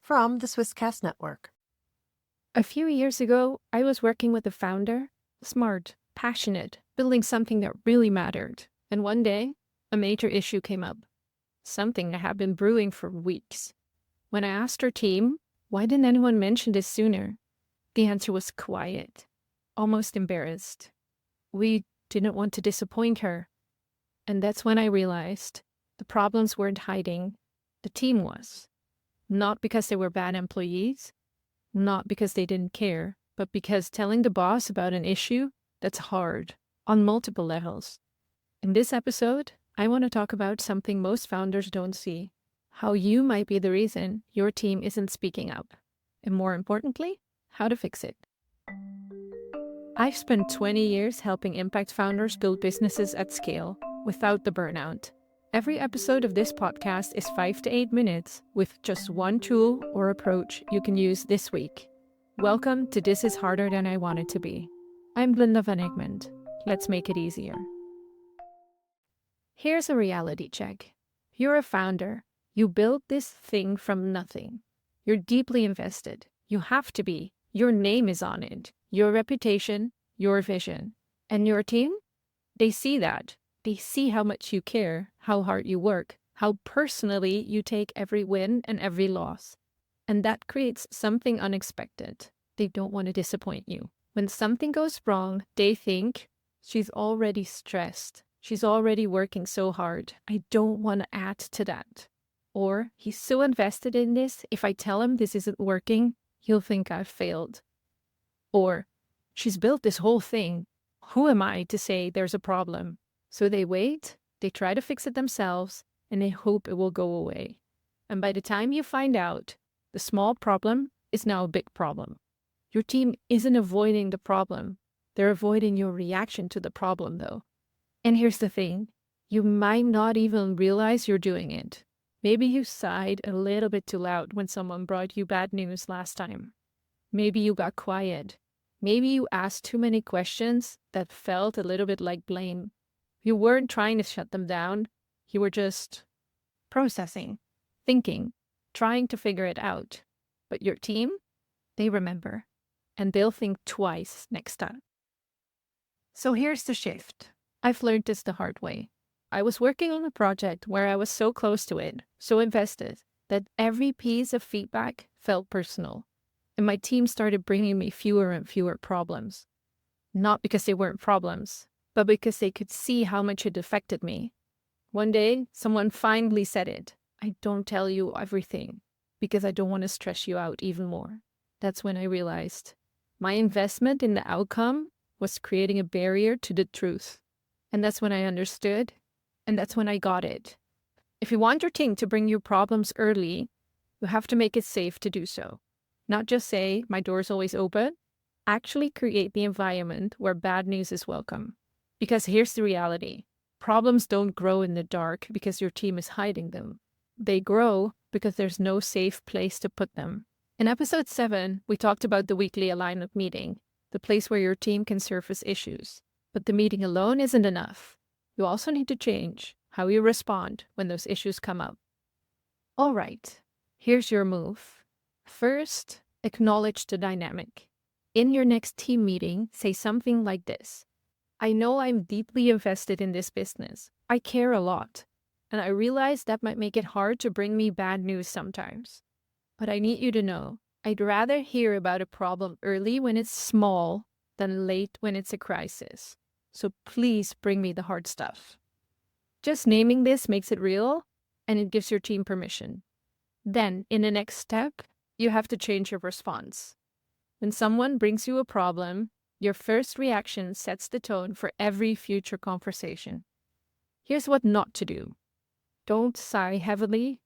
from the Swisscast Network. A few years ago, I was working with a founder, smart, passionate, building something that really mattered. And one day, a major issue came up, something that had been brewing for weeks. When I asked her team, why didn't anyone mention this sooner? The answer was quiet, almost embarrassed. We didn't want to disappoint her. And that's when I realized the problems weren't hiding, the team was. Not because they were bad employees, not because they didn't care, but because telling the boss about an issue, that's hard, on multiple levels. In this episode, I want to talk about something most founders don't see, how you might be the reason your team isn't speaking up, and more importantly, how to fix it. I've spent 20 years helping impact founders build businesses at scale without the burnout. Every episode of this podcast is 5 to 8 minutes with just one tool or approach you can use this week. Welcome to This Is Harder Than I Want It to Be. I'm Linda van Egmond. Let's make it easier. Here's a reality check. You're a founder. You built this thing from nothing. You're deeply invested. You have to be. Your name is on it. Your reputation, your vision. And your team? They see that. They see how much you care, how hard you work, how personally you take every win and every loss. And that creates something unexpected. They don't want to disappoint you. When something goes wrong, they think, she's already stressed. She's already working so hard. I don't want to add to that. Or, he's so invested in this, if I tell him this isn't working, he'll think I've failed. Or, she's built this whole thing. Who am I to say there's a problem? So they wait, they try to fix it themselves, and they hope it will go away. And by the time you find out, the small problem is now a big problem. Your team isn't avoiding the problem. They're avoiding your reaction to the problem, though. And here's the thing. You might not even realize you're doing it. Maybe you sighed a little bit too loud when someone brought you bad news last time. Maybe you got quiet. Maybe you asked too many questions that felt a little bit like blame. You weren't trying to shut them down. You were just processing, thinking, trying to figure it out. But your team, they remember, and they'll think twice next time. So here's the shift. I've learned this the hard way. I was working on a project where I was so close to it, so invested, that every piece of feedback felt personal. And my team started bringing me fewer and fewer problems. Not because they weren't problems, but because they could see how much it affected me. One day, someone finally said it. I don't tell you everything because I don't want to stress you out even more. That's when I realized my investment in the outcome was creating a barrier to the truth. And that's when I understood, and that's when I got it. If you want your team to bring you problems early, you have to make it safe to do so. Not just say, my door's always open. Actually create the environment where bad news is welcome. Because here's the reality. Problems don't grow in the dark because your team is hiding them. They grow because there's no safe place to put them. In episode 7, we talked about the weekly alignment meeting, the place where your team can surface issues. But the meeting alone isn't enough. You also need to change how you respond when those issues come up. All right, here's your move. First, acknowledge the dynamic. In your next team meeting, say something like this. I know I'm deeply invested in this business. I care a lot. And I realize that might make it hard to bring me bad news sometimes. But I need you to know, I'd rather hear about a problem early when it's small than late when it's a crisis. So please bring me the hard stuff. Just naming this makes it real, and it gives your team permission. Then, in the next step, you have to change your response. When someone brings you a problem, your first reaction sets the tone for every future conversation. Here's what not to do. Don't sigh heavily.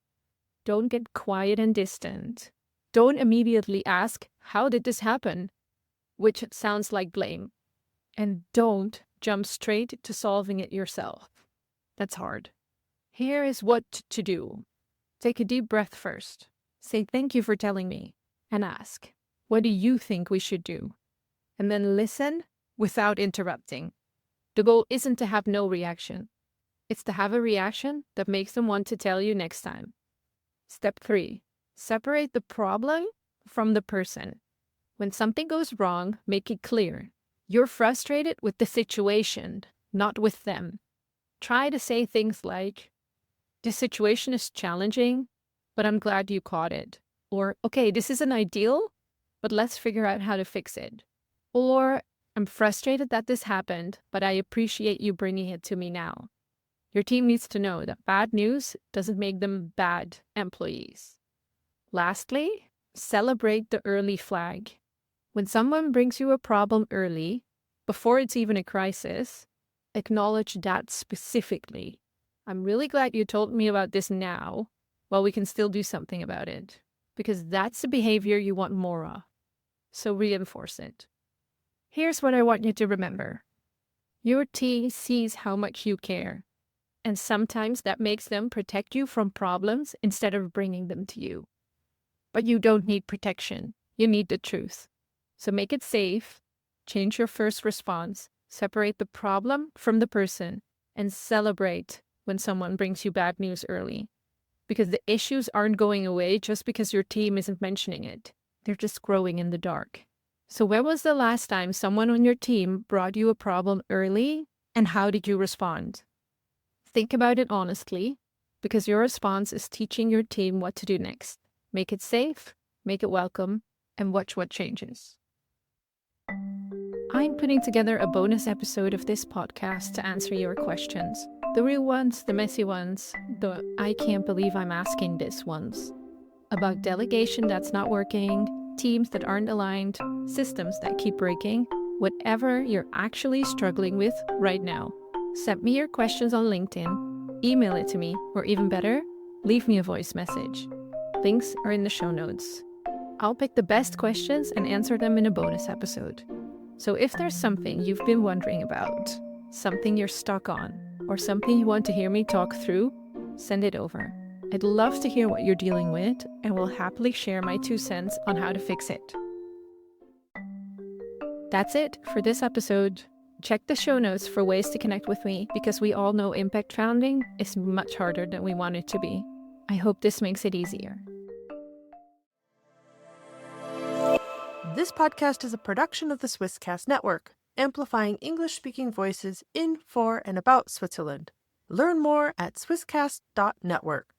Don't get quiet and distant. Don't immediately ask, how did this happen? Which sounds like blame. And don't jump straight to solving it yourself. That's hard. Here is what to do. Take a deep breath first. Say thank you for telling me. And ask, what do you think we should do? And then listen without interrupting. The goal isn't to have no reaction. It's to have a reaction that makes them want to tell you next time. Step 3. Separate the problem from the person. When something goes wrong, make it clear. You're frustrated with the situation, not with them. Try to say things like, "This situation is challenging, but I'm glad you caught it." Or, "Okay, this isn't ideal, but let's figure out how to fix it." Or, "I'm frustrated that this happened, but I appreciate you bringing it to me now." Your team needs to know that bad news doesn't make them bad employees. Lastly, celebrate the early flag. When someone brings you a problem early, before it's even a crisis, acknowledge that specifically. "I'm really glad you told me about this now, while we can still do something about it." Because that's the behavior you want more of. So reinforce it. Here's what I want you to remember. Your team sees how much you care, and sometimes that makes them protect you from problems instead of bringing them to you. But you don't need protection. You need the truth. So make it safe, change your first response, separate the problem from the person, and celebrate when someone brings you bad news early. Because the issues aren't going away just because your team isn't mentioning it. They're just growing in the dark. So when was the last time someone on your team brought you a problem early, and how did you respond? Think about it honestly, because your response is teaching your team what to do next. Make it safe, make it welcome, and watch what changes. I'm putting together a bonus episode of this podcast to answer your questions. The real ones, the messy ones, the "I can't believe I'm asking this" ones. About delegation that's not working, teams that aren't aligned, systems that keep breaking, whatever you're actually struggling with right now. Send me your questions on LinkedIn, email it to me, or even better, leave me a voice message. Links are in the show notes. I'll pick the best questions and answer them in a bonus episode. So if there's something you've been wondering about, something you're stuck on, or something you want to hear me talk through, send it over. I'd love to hear what you're dealing with, and will happily share my 2 cents on how to fix it. That's it for this episode. Check the show notes for ways to connect with me, because we all know impact founding is much harder than we want it to be. I hope this makes it easier. This podcast is a production of the Swisscast Network, amplifying English-speaking voices in, for, and about Switzerland. Learn more at swisscast.network.